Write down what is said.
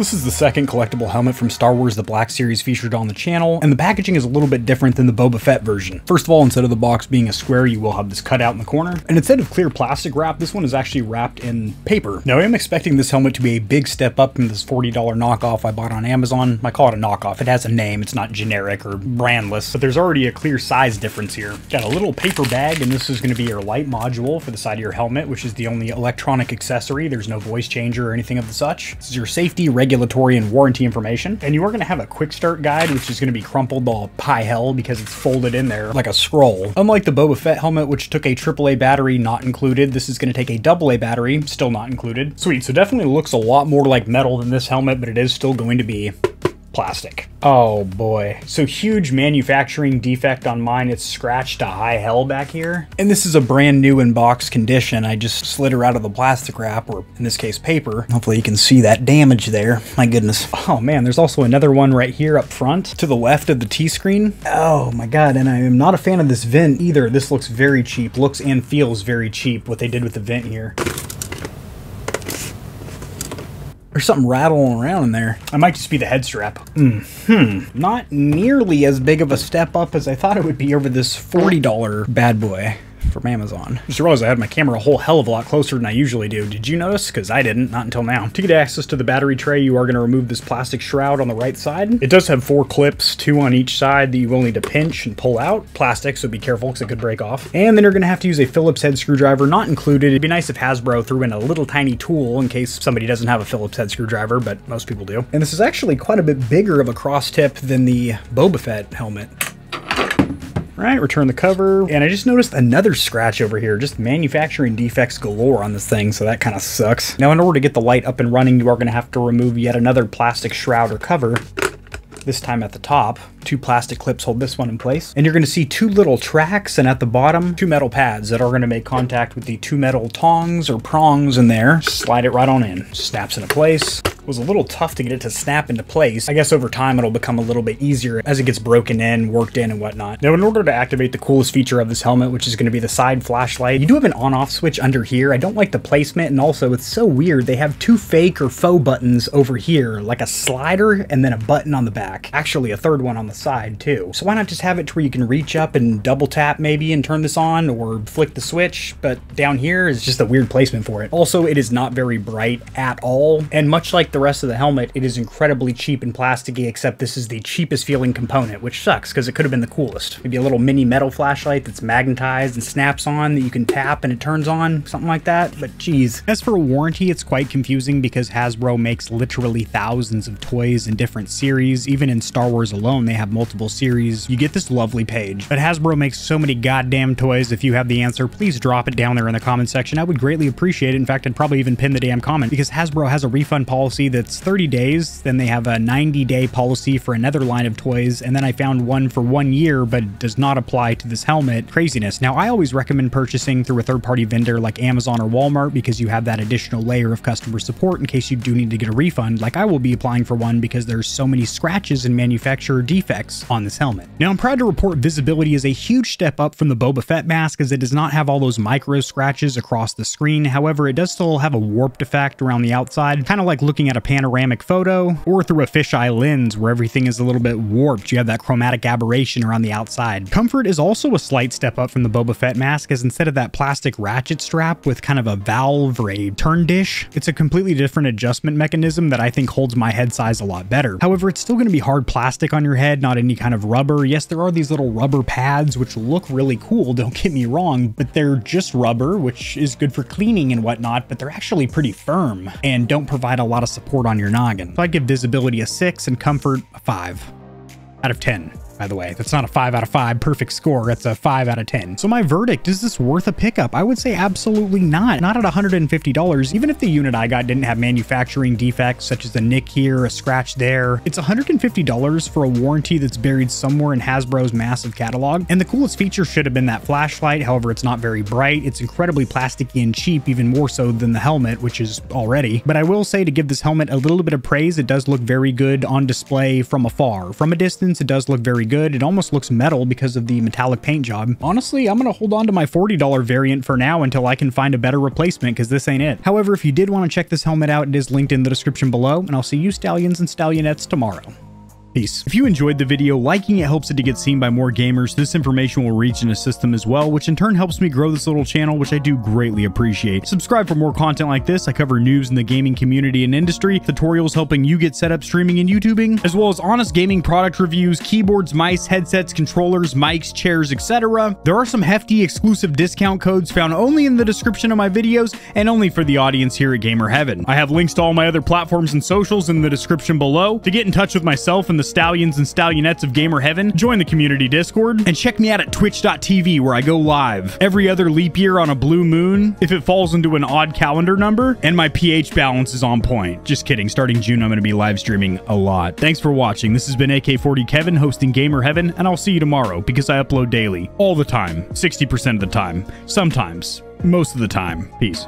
This is the second collectible helmet from Star Wars The Black Series featured on the channel, and the packaging is a little bit different than the Boba Fett version. First of all, instead of the box being a square, you will have this cutout in the corner, and instead of clear plastic wrap, this one is actually wrapped in paper. Now, I am expecting this helmet to be a big step up from this $40 knockoff I bought on Amazon. I call it a knockoff. It has a name. It's not generic or brandless, but there's already a clear size difference here. Got a little paper bag, and this is going to be your light module for the side of your helmet, which is the only electronic accessory. There's no voice changer or anything of the such. This is your safety, regulatory, and warranty information. And you are going to have a quick start guide, which is going to be crumpled all pie hell because it's folded in there like a scroll. Unlike the Boba Fett helmet, which took a AAA battery not included, this is going to take a AA battery, still not included. Sweet, so definitely looks a lot more like metal than this helmet, but it is still going to be plastic. Oh boy. So huge manufacturing defect on mine. It's scratched to high hell back here. And this is a brand new in box condition. I just slid her out of the plastic wrap, or in this case paper. Hopefully you can see that damage there. My goodness. Oh man, there's also another one right here up front to the left of the T-screen. Oh my god, and I am not a fan of this vent either. This looks very cheap. Looks and feels very cheap, what they did with the vent here. There's something rattling around in there. I might just be the head strap. Not nearly as big of a step up as I thought it would be over this $40 bad boy from Amazon. Just realized I had my camera a whole hell of a lot closer than I usually do. Did you notice? Because I didn't, not until now. To get access to the battery tray, you are going to remove this plastic shroud on the right side. It does have 4 clips, 2 on each side that you will need to pinch and pull out. Plastic, so be careful because it could break off. And then you're going to have to use a Phillips head screwdriver, not included. It'd be nice if Hasbro threw in a little tiny tool in case somebody doesn't have a Phillips head screwdriver, but most people do. And this is actually quite a bit bigger of a cross tip than the Boba Fett helmet. Right, return the cover, and I just noticed another scratch over here, just manufacturing defects galore on this thing, so that kind of sucks. Now, in order to get the light up and running, you are going to have to remove yet another plastic shroud or cover, this time at the top. 2 plastic clips hold this one in place, and you're going to see 2 little tracks, and at the bottom 2 metal pads that are going to make contact with the 2 metal tongs or prongs in there. Slide it right on in. Snaps into place. It was a little tough to get it to snap into place. I guess over time it'll become a little bit easier as it gets broken in, worked in, and whatnot. Now, in order to activate the coolest feature of this helmet, which is going to be the side flashlight, you do have an on-off switch under here. I don't like the placement, and also it's so weird. They have 2 fake or faux buttons over here, like a slider and then a button on the back. Actually, a third one on the side too. So why not just have it to where you can reach up and double tap maybe and turn this on, or flick the switch, but down here is just a weird placement for it. Also, it is not very bright at all, and much like the rest of the helmet, it is incredibly cheap and plasticky, except this is the cheapest feeling component, which sucks because it could have been the coolest. Maybe a little mini metal flashlight that's magnetized and snaps on that you can tap and it turns on, something like that, but geez. As for a warranty, it's quite confusing because Hasbro makes literally thousands of toys in different series. Even in Star Wars alone, they have multiple series. You get this lovely page, but Hasbro makes so many goddamn toys. If you have the answer, please drop it down there in the comment section. I would greatly appreciate it. In fact, I'd probably even pin the damn comment, because Hasbro has a refund policy that's 30 days, then they have a 90-day policy for another line of toys, and then I found one for 1 year, but it does not apply to this helmet. Craziness. Now, I always recommend purchasing through a third-party vendor like Amazon or Walmart, because you have that additional layer of customer support in case you do need to get a refund. Like, I will be applying for one because there's so many scratches and manufacturer defects on this helmet. Now, I'm proud to report visibility is a huge step up from the Boba Fett mask, as it does not have all those micro scratches across the screen. However, it does still have a warped effect around the outside, kind of like looking at a panoramic photo or through a fisheye lens where everything is a little bit warped. You have that chromatic aberration around the outside. Comfort is also a slight step up from the Boba Fett mask, as instead of that plastic ratchet strap with kind of a valve or a turn dish, it's a completely different adjustment mechanism that I think holds my head size a lot better. However, it's still going to be hard plastic on your head, not any kind of rubber. Yes, there are these little rubber pads which look really cool, don't get me wrong, but they're just rubber, which is good for cleaning and whatnot, but they're actually pretty firm and don't provide a lot of support on your noggin. So I'd give visibility a 6 and comfort a 5 out of 10. By the way, that's not a 5 out of 5 perfect score. That's a 5 out of 10. So my verdict, is this worth a pickup? I would say absolutely not. Not at $150. Even if the unit I got didn't have manufacturing defects such as a nick here, a scratch there, it's $150 for a warranty that's buried somewhere in Hasbro's massive catalog. And the coolest feature should have been that flashlight. However, it's not very bright. It's incredibly plasticky and cheap, even more so than the helmet, which is already. But I will say, to give this helmet a little bit of praise, it does look very good on display from afar. From a distance, it does look very good. It almost looks metal because of the metallic paint job. Honestly, I'm going to hold on to my $40 variant for now until I can find a better replacement, because this ain't it. However, if you did want to check this helmet out, it is linked in the description below, and I'll see you Stallions and Stallionettes tomorrow. Peace. If you enjoyed the video, liking it helps it to get seen by more gamers. This information will reach and assist them as well, which in turn helps me grow this little channel, which I do greatly appreciate. Subscribe for more content like this. I cover news in the gaming community and industry, tutorials helping you get set up streaming and YouTubing, as well as honest gaming product reviews, keyboards, mice, headsets, controllers, mics, chairs, etc. There are some hefty exclusive discount codes found only in the description of my videos and only for the audience here at GamerHeaven. I have links to all my other platforms and socials in the description below. To get in touch with myself and the Stallions and Stallionettes of GamerHeaven, join the community Discord, and check me out at twitch.tv where I go live every other leap year on a blue moon if it falls into an odd calendar number, and my pH balance is on point. Just kidding, starting June I'm going to be live streaming a lot. Thanks for watching. This has been AK40 Kevin hosting GamerHeaven, and I'll see you tomorrow because I upload daily, all the time, 60% of the time, sometimes, most of the time. Peace.